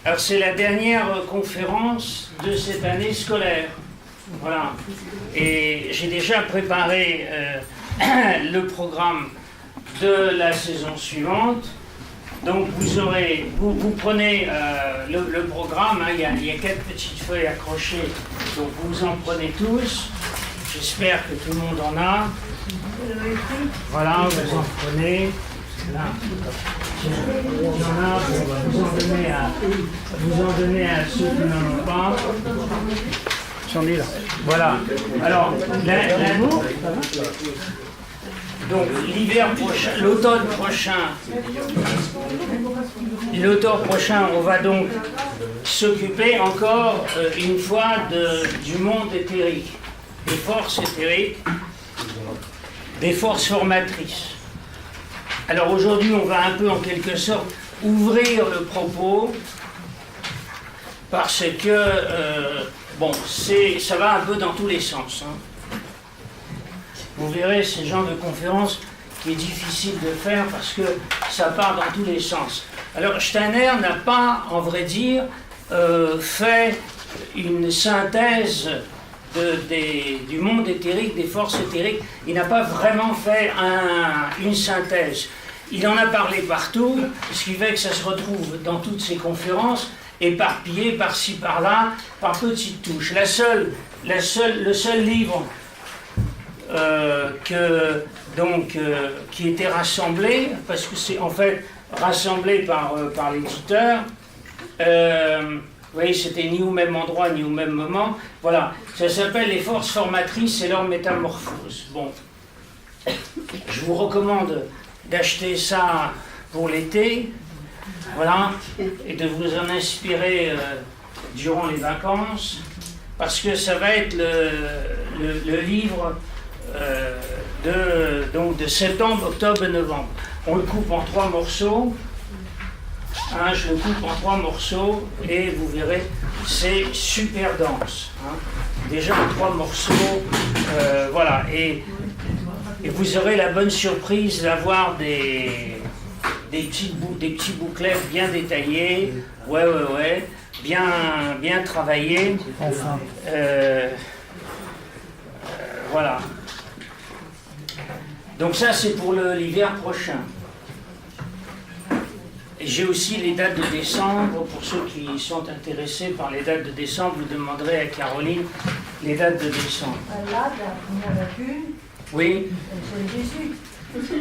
Alors c'est la dernière conférence de cette année scolaire. Voilà. Et j'ai déjà préparé le programme de la saison suivante. Donc vous prenez le programme, hein, il y a 4 petites feuilles accrochées, donc vous en prenez tous. J'espère que tout le monde en a. Voilà, vous en prenez. Là. Il y en a, vous en donnez à ceux qui n'en ont pas. J'en ai là. Voilà. Alors, donc l'hiver prochain, l'automne prochain, on va donc s'occuper encore une fois du monde éthérique, des forces éthériques, des forces formatrices. Alors aujourd'hui, on va un peu en quelque sorte ouvrir le propos parce que, ça va un peu dans tous les sens. Hein. Vous verrez, c'est le genre de conférence qui est difficile de faire parce que ça part dans tous les sens. Alors Steiner n'a pas, en vrai dire, fait une synthèse du monde éthérique, des forces éthériques. Il n'a pas vraiment fait une synthèse. Il en a parlé partout, ce qui fait que ça se retrouve dans toutes ses conférences, éparpillé par-ci, par-là, par petites touches. Le seul livre qui était rassemblé, parce que c'est en fait rassemblé par l'éditeur, vous voyez, c'était ni au même endroit, ni au même moment. Voilà, ça s'appelle Les forces formatrices et leur métamorphose. Bon, je vous recommande d'acheter ça pour l'été, voilà, et de vous en inspirer durant les vacances, parce que ça va être le livre de septembre, octobre et novembre. On le coupe en 3 morceaux. Hein, je le coupe en 3 morceaux et vous verrez, c'est super dense. Hein. Déjà en 3 morceaux, voilà. Et vous aurez la bonne surprise d'avoir des petits bouclets bien détaillés, ouais, bien travaillés. Enfin. Voilà. Donc ça, c'est pour l'hiver prochain. J'ai aussi les dates de décembre. Pour ceux qui sont intéressés par les dates de décembre, vous demanderez à Caroline les dates de décembre. Là, il y en a une. Oui. C'est le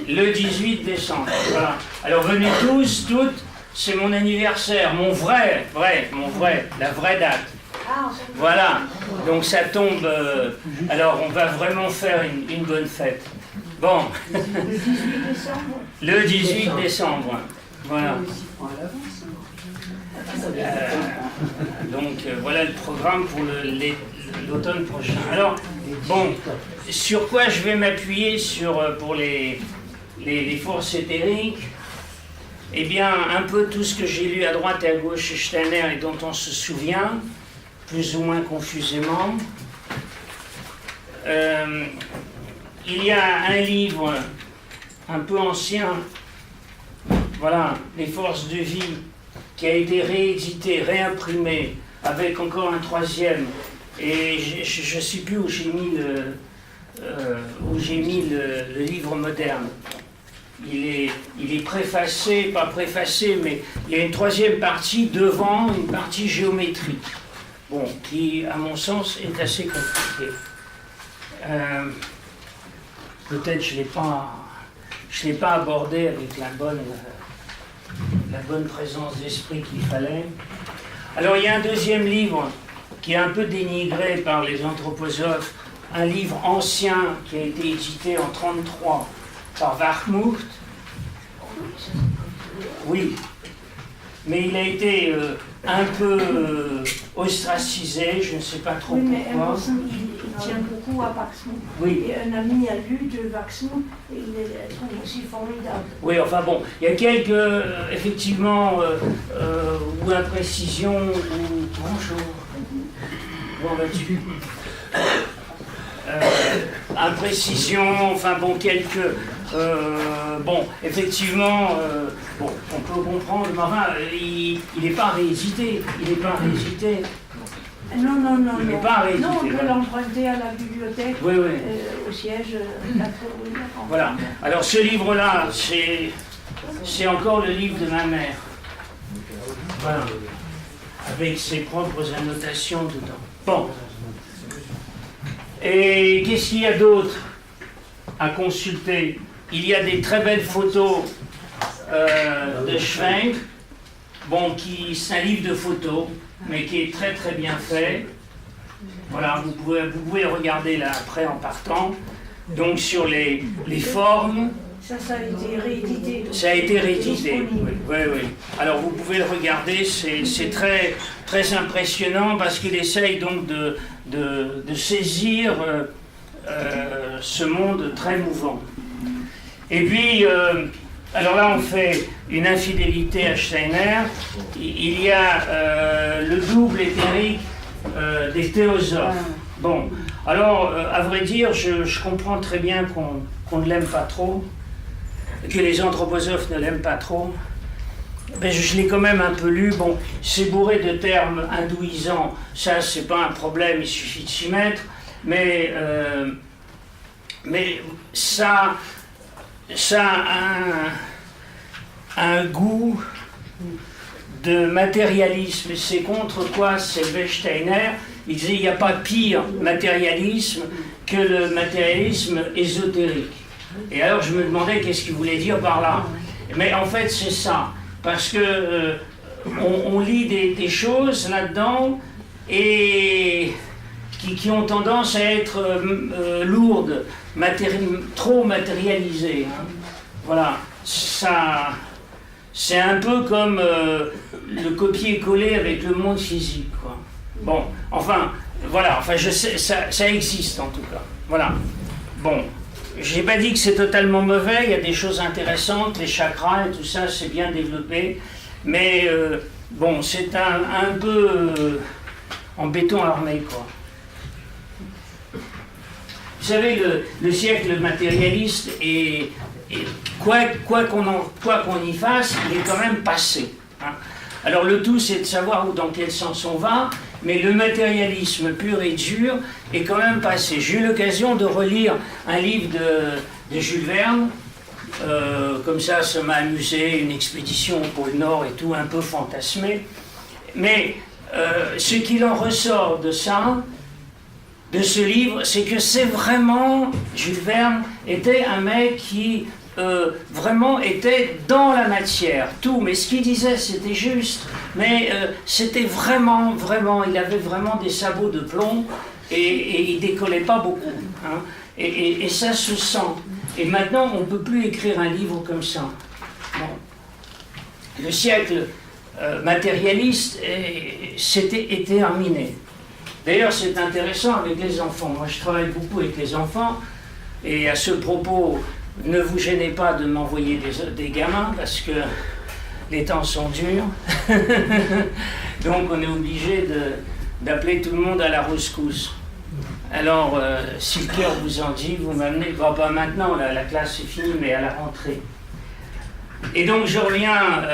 18. Le 18 décembre. Voilà. Alors venez tous, toutes. C'est mon anniversaire, mon vrai, la vraie date. Voilà. Donc ça tombe. Alors on va vraiment faire une bonne fête. Bon. Le 18 décembre. Le 18 décembre. Voilà. Voilà le programme pour l'automne prochain. Alors, bon, sur quoi je vais m'appuyer pour les forces éthériques? Eh bien, un peu tout ce que j'ai lu à droite et à gauche chez Steiner et dont on se souvient, plus ou moins confusément. Il y a un livre un peu ancien, voilà, Les forces de vie, qui a été réédité, réimprimé, avec encore un 3e. Et je ne sais plus où j'ai mis le livre moderne. Il est préfacé, pas préfacé, mais il y a une 3e partie devant, une partie géométrique. Bon, qui, à mon sens, est assez compliquée. Peut-être je ne l'ai pas abordé avec la bonne présence d'esprit qu'il fallait. Alors il y a un 2e livre qui est un peu dénigré par les anthroposophes, un livre ancien qui a été édité en 1933 par Wartmuth. Oui, mais il a été un peu ostracisé, je ne sais pas trop pourquoi. Il tient beaucoup à Waxman. Oui. Et un ami a lu de Waxman et il le trouve aussi formidable. Oui, enfin bon, il y a quelques, effectivement, ou imprécisions, ou bonjour. Bon, imprécisions, enfin bon, quelques bon, effectivement, bon, on peut comprendre, mais enfin, il n'est pas réédité. Il n'est pas réédité. Non, non, non. Il n'est pas réédité. Non, on peut Voilà. l'emprunter à la bibliothèque, Oui, oui. au siège. Voilà. Alors ce livre-là, c'est encore le livre de ma mère. Voilà. Avec ses propres annotations dedans. Bon. Et qu'est-ce qu'il y a d'autre à consulter? Il y a des très belles photos de Schwenk. Bon, c'est un livre de photos, mais qui est très très bien fait. Voilà, vous pouvez le regarder là après en partant. Donc sur les formes. Ça a été réédité. Ça a été réédité, oui, oui, oui. Alors vous pouvez le regarder, c'est très, très impressionnant parce qu'il essaye donc de saisir ce monde très mouvant. Et puis, alors là on fait une infidélité à Steiner. Il y a le double éthérique des théosophes. Bon, alors à vrai dire, je comprends très bien qu'on ne l'aime pas trop, que les anthroposophes ne l'aiment pas trop. Ben, je l'ai quand même un peu lu. Bon, c'est bourré de termes hindouisants, ça c'est pas un problème, il suffit de s'y mettre, mais ça a un goût de matérialisme. C'est contre quoi c'est Steiner. Il disait il n'y a pas pire matérialisme que le matérialisme ésotérique. Et alors je me demandais qu'est-ce qu'il voulait dire par là. Mais en fait c'est ça, parce que on lit des choses là-dedans et qui ont tendance à être lourdes, trop matérialisées. Hein. Voilà, ça, c'est un peu comme le copier-coller avec le monde physique, quoi. Bon, enfin, voilà, enfin je sais, ça existe en tout cas. Voilà, bon. J'ai pas dit que c'est totalement mauvais, il y a des choses intéressantes, les chakras et tout ça, c'est bien développé, mais bon, c'est un peu en béton armé, quoi. Vous savez, le siècle matérialiste, et quoi qu'on y fasse, il est quand même passé. Hein. Alors le tout, c'est de savoir dans quel sens on va, mais le matérialisme pur et dur est quand même passé. J'ai eu l'occasion de relire un livre de Jules Verne, comme ça m'a amusé, une expédition au pôle Nord et tout, un peu fantasmé. Mais ce qu'il en ressort de ça, de ce livre, c'est que c'est vraiment, Jules Verne était un mec qui vraiment était dans la matière, tout, mais ce qu'il disait c'était juste, mais c'était vraiment, il avait vraiment des sabots de plomb et il décollait pas beaucoup, hein, et ça se sent. Et maintenant on ne peut plus écrire un livre comme ça. Bon. Le siècle matérialiste était terminé. D'ailleurs c'est intéressant avec les enfants, moi je travaille beaucoup avec les enfants, et à ce propos, ne vous gênez pas de m'envoyer des gamins parce que les temps sont durs. Donc on est obligé d'appeler tout le monde à la rescousse. Alors si le cœur vous en dit, vous m'amenez, pas maintenant, la classe est finie, mais à la rentrée. Et donc je reviens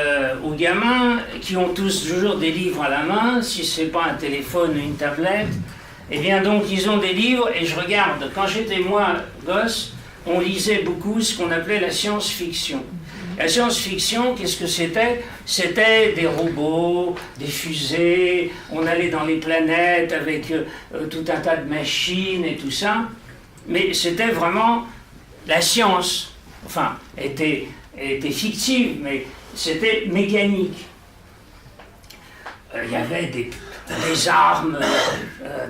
aux gamins qui ont tous toujours des livres à la main, si ce n'est pas un téléphone ou une tablette. Et bien donc ils ont des livres et je regarde, quand j'étais moi gosse, on lisait beaucoup ce qu'on appelait la science-fiction. La science-fiction, qu'est-ce que c'était? C'était des robots, des fusées, on allait dans les planètes avec tout un tas de machines et tout ça. Mais c'était vraiment la science. Enfin, elle était fictive, mais c'était mécanique. Il y avait des armes,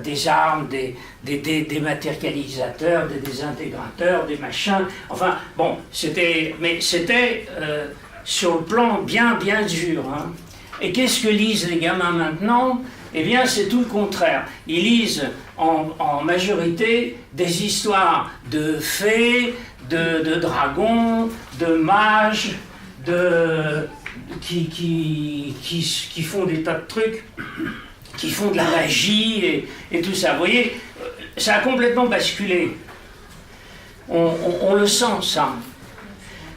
des matérialisateurs, des désintégrateurs, des machins. Enfin, bon, c'était sur le plan bien dur. Hein. Et qu'est-ce que lisent les gamins maintenant? Eh bien, c'est tout le contraire. Ils lisent en majorité des histoires de fées, de dragons, de mages, qui font des tas de trucs, qui font de la magie et tout ça. Vous voyez, ça a complètement basculé. On le sent, ça.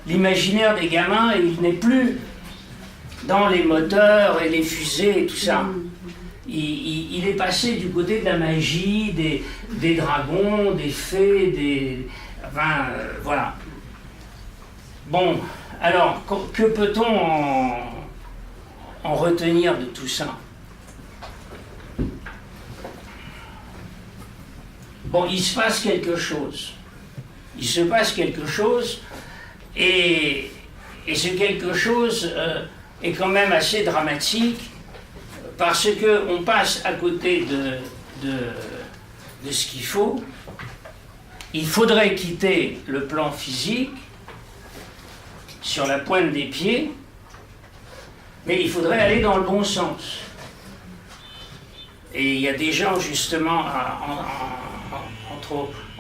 l'imaginaire des gamins, il n'est plus dans les moteurs et les fusées et tout ça. Il est passé du côté de la magie, des dragons, des fées, enfin, voilà. Bon, alors, que peut-on en retenir de tout ça? Bon, il se passe quelque chose. Il se passe quelque chose, et ce quelque chose est quand même assez dramatique, parce qu'on passe à côté de ce qu'il faut. Il faudrait quitter le plan physique sur la pointe des pieds, mais il faudrait aller dans le bon sens. Et il y a des gens justement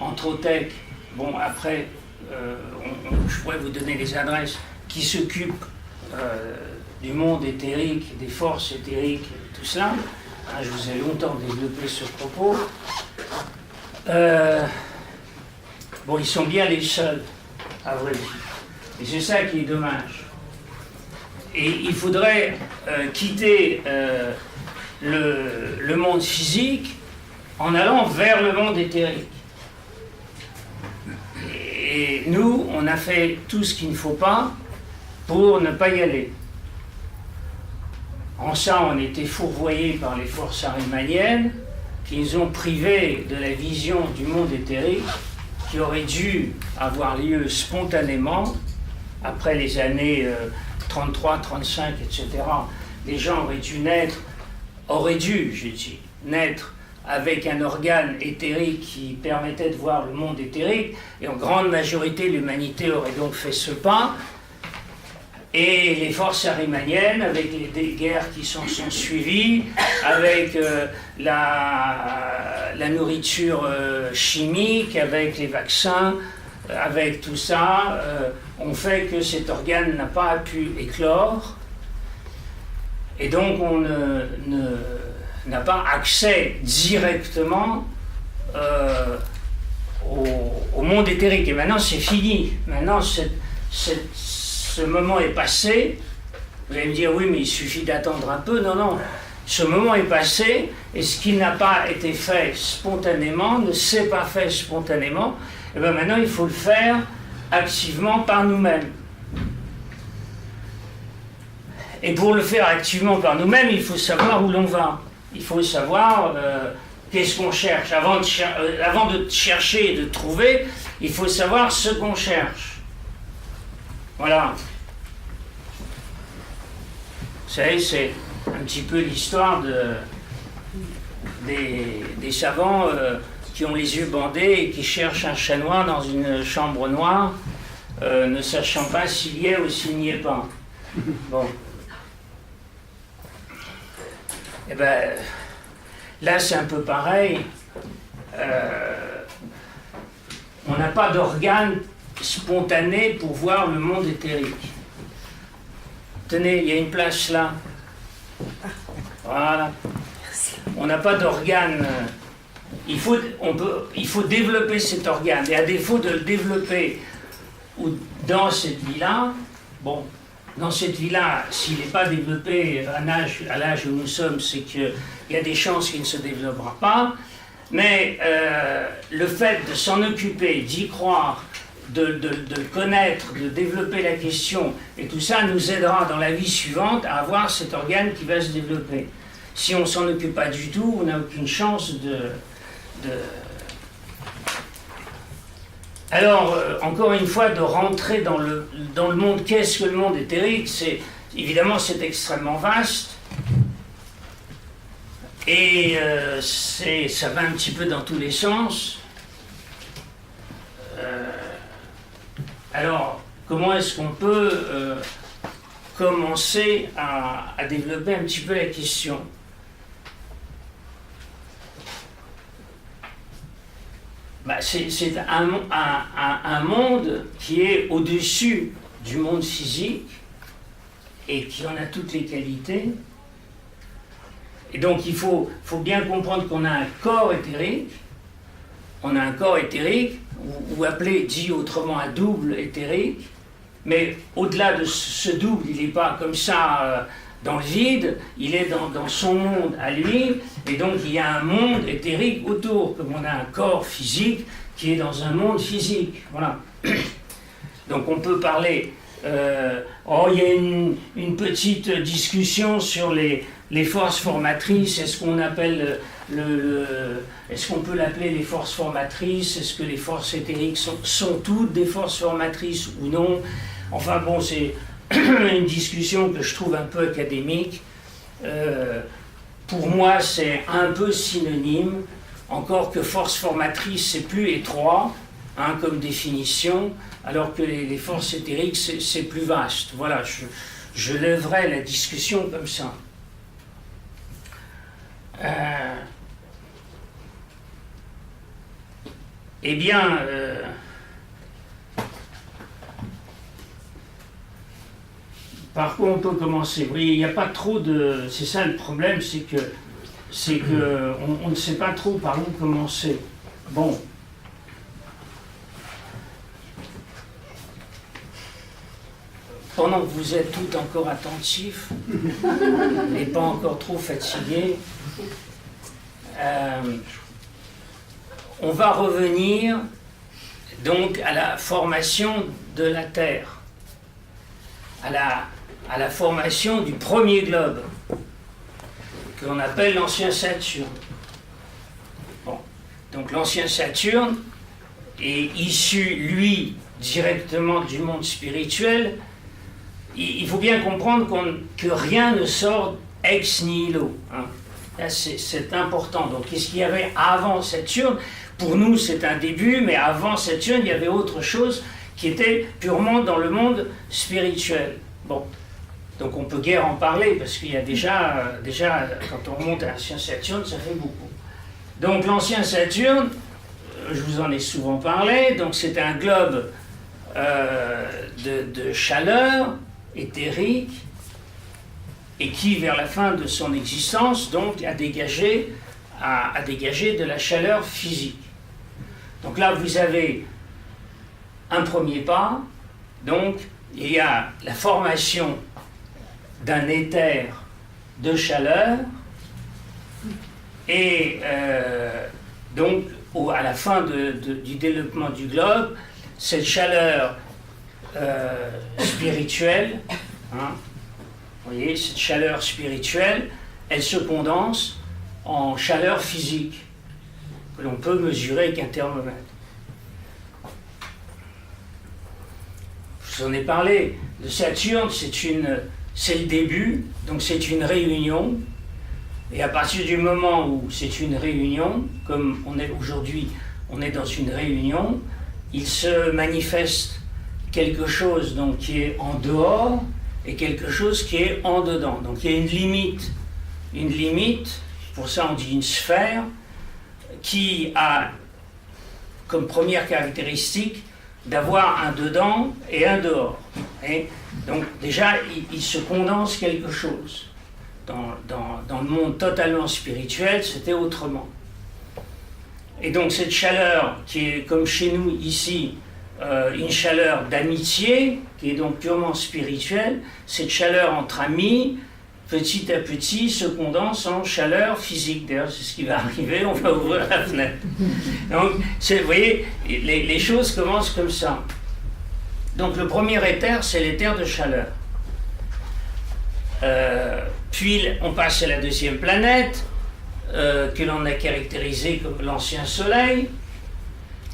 en Trotec, bon après je pourrais vous donner les adresses, qui s'occupent du monde éthérique, des forces éthériques, tout cela. Je vous ai longtemps développé ce propos. Bon, ils sont bien les seuls, à vrai dire. Et c'est ça qui est dommage. Et il faudrait quitter le monde physique en allant vers le monde éthérique. Et nous, on a fait tout ce qu'il ne faut pas pour ne pas y aller. En ça, on était fourvoyés par les forces arimaniennes qui nous ont privés de la vision du monde éthérique qui aurait dû avoir lieu spontanément après les années 33, 35, etc. Les gens auraient dû, naître avec un organe éthérique qui permettait de voir le monde éthérique, et en grande majorité, l'humanité aurait donc fait ce pas. Et les forces arimaniennes, avec les guerres qui sont suivies, avec la nourriture chimique, avec les vaccins, avec tout ça, ont fait que cet organe n'a pas pu éclore. Et donc on n'a pas accès directement au monde éthérique. Et maintenant c'est fini. Maintenant ce moment est passé. Vous allez me dire, oui, mais il suffit d'attendre un peu. Non, non. Ce moment est passé, et ce qui n'a pas été fait spontanément, ne s'est pas fait spontanément, et bien maintenant il faut le faire activement par nous-mêmes. Et pour le faire activement par nous-mêmes, il faut savoir où l'on va. Il faut savoir qu'est-ce qu'on cherche. Avant de chercher et de trouver, il faut savoir ce qu'on cherche. Voilà. Vous savez, c'est un petit peu l'histoire des savants qui ont les yeux bandés et qui cherchent un chat noir dans une chambre noire, ne sachant pas s'il y est ou s'il n'y est pas. Bon. Eh bien, là c'est un peu pareil. On n'a pas d'organe spontané pour voir le monde éthérique. Tenez, il y a une place là. Voilà. On n'a pas d'organe. Il faut développer cet organe. Et à défaut de le développer dans cette vie-là, bon, dans cette vie-là, s'il n'est pas développé à l'âge où nous sommes, c'est qu'il y a des chances qu'il ne se développera pas. Mais le fait de s'en occuper, d'y croire, de le connaître, de développer la question, et tout ça nous aidera dans la vie suivante à avoir cet organe qui va se développer. Si on ne s'en occupe pas du tout, on n'a aucune chance Alors, encore une fois, de rentrer dans le monde. Qu'est-ce que le monde éthérique? Évidemment, c'est extrêmement vaste. Et ça va un petit peu dans tous les sens. Alors, comment est-ce qu'on peut commencer à développer un petit peu la question? C'est un monde qui est au-dessus du monde physique et qui en a toutes les qualités. Et donc il faut bien comprendre qu'on a un corps éthérique, ou appelé, dit autrement, un double éthérique, Mais au-delà de ce double, il n'est pas comme ça dans le vide, il est dans son monde à lui, et donc il y a un monde éthérique autour, comme on a un corps physique qui est dans un monde physique. Voilà. Donc on peut parler... il y a une petite discussion sur les forces formatrices. Est-ce qu'on appelle est-ce qu'on peut l'appeler les forces formatrices? Est-ce que les forces éthériques sont toutes des forces formatrices ou non? Enfin bon, c'est une discussion que je trouve un peu académique. Pour moi, c'est un peu synonyme, encore que force formatrice, c'est plus étroit, hein, comme définition, alors que les forces éthériques, c'est plus vaste. Voilà, je lèverai la discussion comme ça. Eh bien, par quoi on peut commencer? Oui, il n'y a pas trop de... C'est ça le problème, c'est que on ne sait pas trop par où commencer. Bon. Pendant que vous êtes tout encore attentifs et pas encore trop fatigués, on va revenir donc à la formation de la Terre, à la formation du premier globe, que l'on appelle l'ancien Saturne. Bon. Donc l'ancien Saturne est issu, lui, directement du monde spirituel. Il faut bien comprendre que rien ne sort ex nihilo. Hein. Là, c'est important. Donc, qu'est-ce qu'il y avait avant Saturne? Pour nous, c'est un début, mais avant Saturne, il y avait autre chose qui était purement dans le monde spirituel. Bon. Donc, on peut guère en parler, parce qu'il y a déjà, quand on remonte à l'ancien Saturne, ça fait beaucoup. Donc, l'ancien Saturne, je vous en ai souvent parlé, donc c'est un globe de chaleur éthérique, et qui, vers la fin de son existence, donc, a dégagé de la chaleur physique. Donc là, vous avez un premier pas, donc, il y a la formation d'un éther de chaleur, et donc, à la fin du développement du globe, cette chaleur spirituelle, hein, vous voyez, cette chaleur spirituelle, elle se condense en chaleur physique, que l'on peut mesurer avec un thermomètre. Je vous en ai parlé, de Saturne, c'est le début, donc c'est une réunion, et à partir du moment où c'est une réunion, comme on est aujourd'hui, on est dans une réunion, il se manifeste quelque chose donc, qui est en dehors et quelque chose qui est en dedans. Donc il y a une limite, pour ça on dit une sphère, qui a comme première caractéristique d'avoir un dedans et un dehors. Et donc déjà il se condense quelque chose. Dans le monde totalement spirituel, c'était autrement. Et donc cette chaleur qui est comme chez nous ici, une chaleur d'amitié, qui est donc purement spirituelle, cette chaleur entre amis, petit à petit, se condense en chaleur physique. D'ailleurs, c'est ce qui va arriver, on va ouvrir la fenêtre. Donc, vous voyez, les choses commencent comme ça. Donc, le premier éther, c'est l'éther de chaleur. Puis, on passe à la deuxième planète, que l'on a caractérisée comme l'ancien Soleil,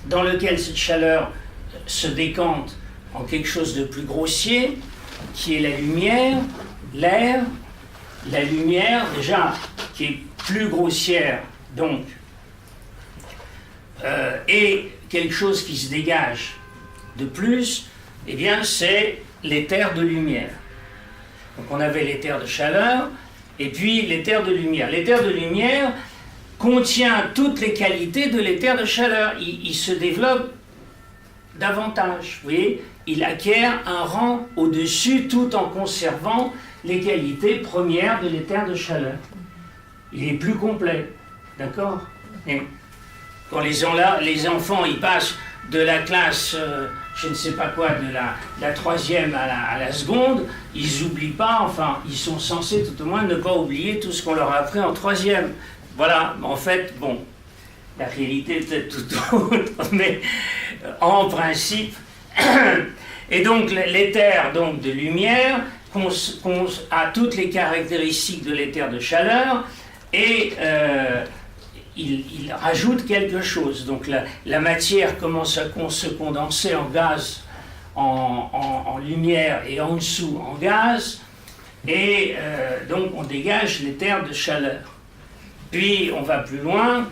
dans lequel cette chaleur se décante en quelque chose de plus grossier, qui est la lumière, l'air, la lumière, déjà, qui est plus grossière, donc, et quelque chose qui se dégage de plus, eh bien, c'est l'éther de lumière. Donc, on avait l'éther de chaleur, et puis l'éther de lumière. L'éther de lumière contient toutes les qualités de l'éther de chaleur. Il se développe davantage, vous voyez, il acquiert un rang au-dessus tout en conservant les qualités premières de l'éther de chaleur. Il est plus complet, d'accord? Et quand les enfants ils passent de la classe, je je ne sais pas quoi, de la troisième à la seconde, ils n'oublient pas, enfin, ils sont censés tout au moins ne pas oublier tout ce qu'on leur a appris en troisième. Voilà, en fait, bon, la réalité est peut-être tout autre, mais en principe. Et donc, l'éther donc, de lumière a toutes les caractéristiques de l'éther de chaleur, et il rajoute quelque chose. Donc la matière commence à se condenser en gaz, en lumière, et en dessous en gaz, et donc on dégage l'éther de chaleur. Puis on va plus loin,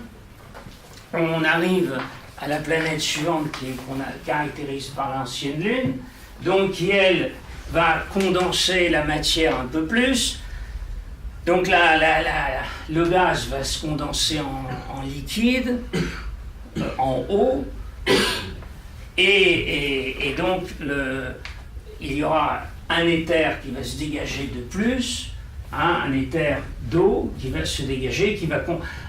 on arrive à la planète suivante qu'on caractérise par l'ancienne Lune, donc qui elle va condenser la matière un peu plus. Donc le gaz va se condenser en liquide, en eau, et donc il y aura un éther qui va se dégager de plus, un éther d'eau qui va se dégager, qui va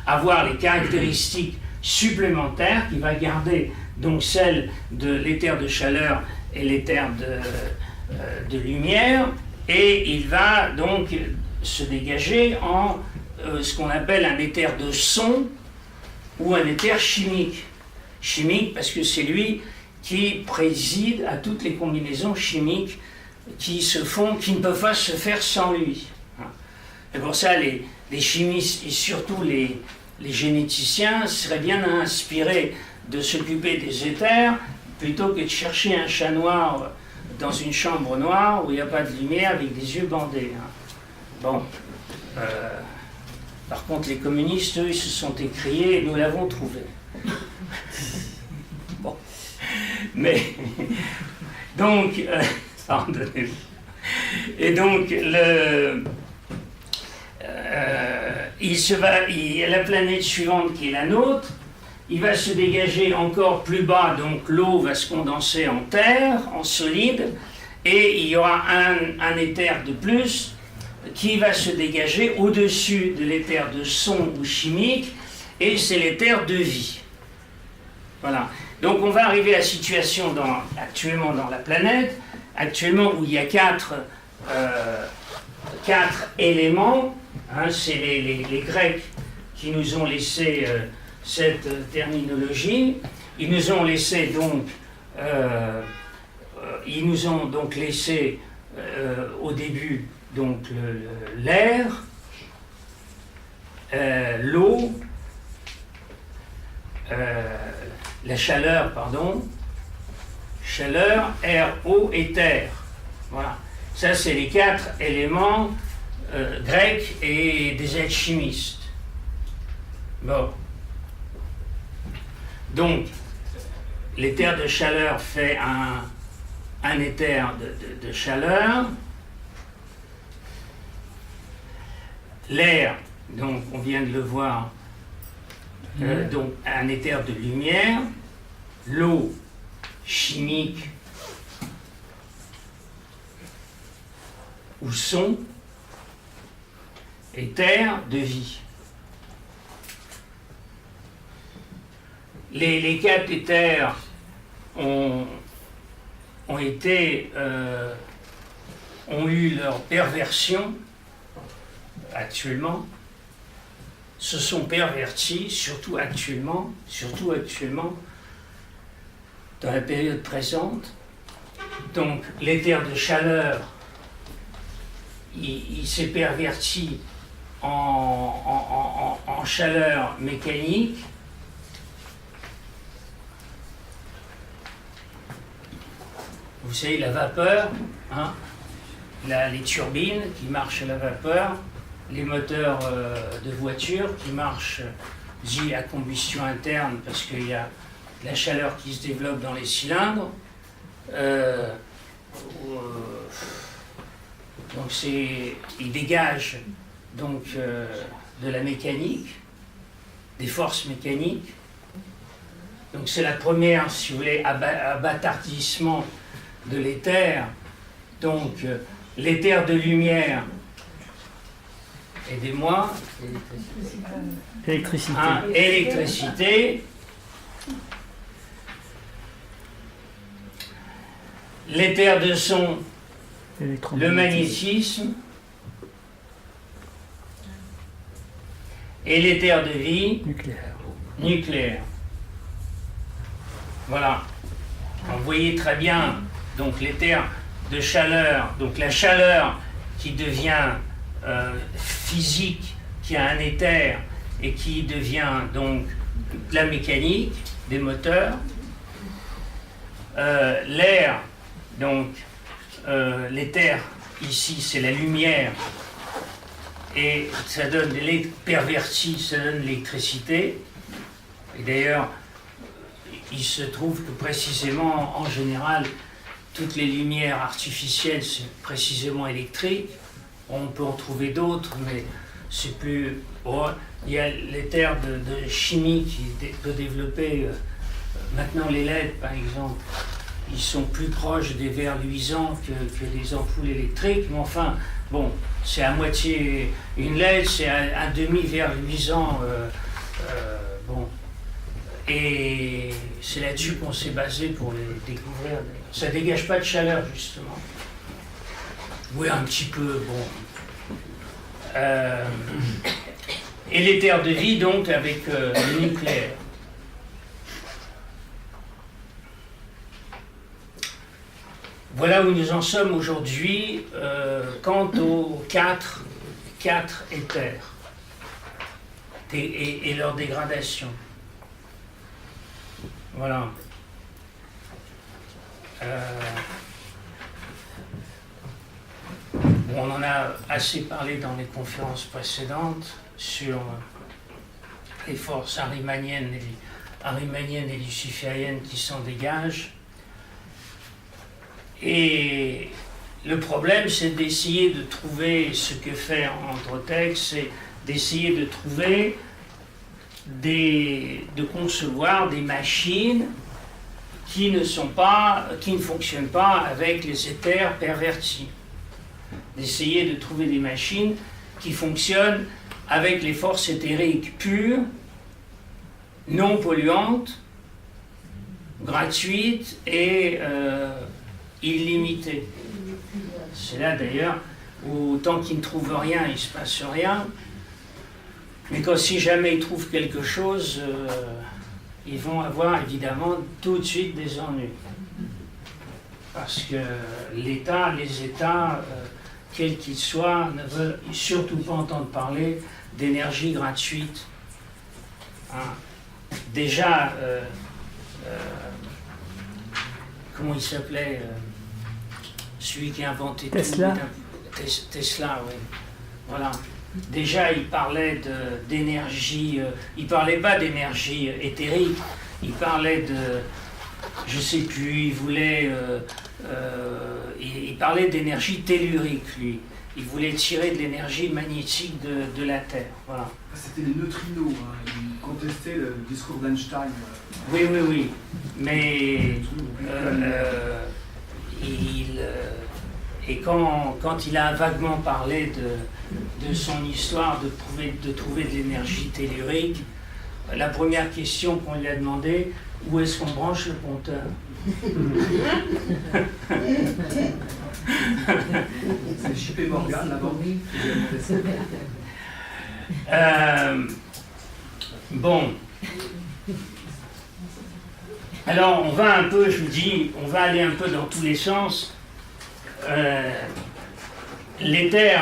avoir les caractéristiques supplémentaires, qui va garder donc celles de l'éther de chaleur et l'éther de lumière, et il va donc se dégager en ce qu'on appelle un éther de son ou un éther chimique. Chimique parce que c'est lui qui préside à toutes les combinaisons chimiques qui ne peuvent pas se faire sans lui. Et pour ça, les chimistes et surtout les généticiens seraient bien inspirés de s'occuper des éthers plutôt que de chercher un chat noir dans une chambre noire où il n'y a pas de lumière avec des yeux bandés. Bon. Par contre, les communistes, eux, ils se sont écriés et nous l'avons trouvé. Bon. Mais, donc, pardonnez-moi. Et donc, la planète suivante qui est la nôtre, il va se dégager encore plus bas, donc l'eau va se condenser en terre, en solide, et il y aura un éther de plus qui va se dégager au-dessus de l'éther de son ou chimique, et c'est l'éther de vie. Voilà. Donc on va arriver à la situation actuellement dans la planète, actuellement où il y a quatre éléments. C'est les Grecs qui nous ont laissé cette terminologie. Ils nous ont laissé donc laissé au début donc l'air, l'eau, la chaleur, chaleur, air, eau et terre. Voilà. Ça, c'est les quatre éléments grecs et des alchimistes. Bon. Donc, l'éther de chaleur fait un éther de chaleur. L'air, donc, on vient de le voir, donc un éther de lumière. L'eau, chimique ou son. Et terre de vie. Les quatre éthers ont eu leur perversion actuellement, se sont pervertis, surtout actuellement, dans la période présente. Donc l'éther de chaleur, il s'est perverti en chaleur mécanique. Vous savez, la vapeur, les turbines qui marchent à la vapeur, les moteurs de voitures qui marchent à combustion interne parce qu'il y a la chaleur qui se développe dans les cylindres. Donc il dégage donc de la mécanique, des forces mécaniques. Donc c'est la première, si vous voulez, abâtardissement de l'éther. Donc l'éther de lumière, aidez-moi. Électricité. Électricité. l'éther de son, le magnétisme, et l'éther de vie nucléaire. Voilà. Vous voyez très bien donc l'éther de chaleur, donc la chaleur qui devient physique, qui a un éther et qui devient donc de la mécanique, des moteurs. L'air, donc l'éther ici c'est la lumière et ça donne perverti, ça donne l'électricité. Et d'ailleurs, il se trouve que précisément, en général, toutes les lumières artificielles, c'est précisément électrique. On peut en trouver d'autres, mais c'est plus... Bon, il y a l'éther de chimie qui peut développer... maintenant, les LED, par exemple, ils sont plus proches des verres luisants que des ampoules électriques. Mais enfin, bon, c'est à moitié une LED, c'est un demi-verre luisant. Bon. Et c'est là-dessus qu'on s'est basé pour les découvrir. Ça ne dégage pas de chaleur, justement. Oui, un petit peu, bon. Et l'éther de vie, donc, avec le nucléaire. Voilà où nous en sommes aujourd'hui quant aux quatre éthers et leur dégradation. Voilà. On en a assez parlé dans les conférences précédentes sur les forces arimaniennes et lucifériennes qui s'en dégagent. Et le problème, c'est d'essayer de trouver ce que fait Androtech, c'est d'essayer de trouver de concevoir des machines qui ne fonctionnent pas avec les éthers pervertis. D'essayer de trouver des machines qui fonctionnent avec les forces éthériques pures, non polluantes, gratuites et illimitées. C'est là d'ailleurs où tant qu'ils ne trouvent rien, il ne se passe rien. Mais quand si jamais ils trouvent quelque chose, ils vont avoir évidemment tout de suite des ennuis. Parce que les États, quels qu'ils soient, ne veulent surtout pas entendre parler d'énergie gratuite. Hein. Déjà, comment il s'appelait celui qui a inventé Tesla. Tesla, oui. Voilà. Déjà, il parlait d'énergie, il parlait pas d'énergie éthérique, il parlait de, je sais plus, il voulait, il parlait d'énergie tellurique, lui. Il voulait tirer de l'énergie magnétique de la Terre, voilà. C'était les neutrinos, hein. Il contestait le discours d'Einstein. Oui, oui, oui, mais et quand il a vaguement parlé de son histoire de trouver de l'énergie tellurique, la première question qu'on lui a demandé, où est-ce qu'on branche le compteur? C'est JP Morgan, la banque. Bon. Alors, on va un peu, je vous dis, on va aller un peu dans tous les sens. L'éther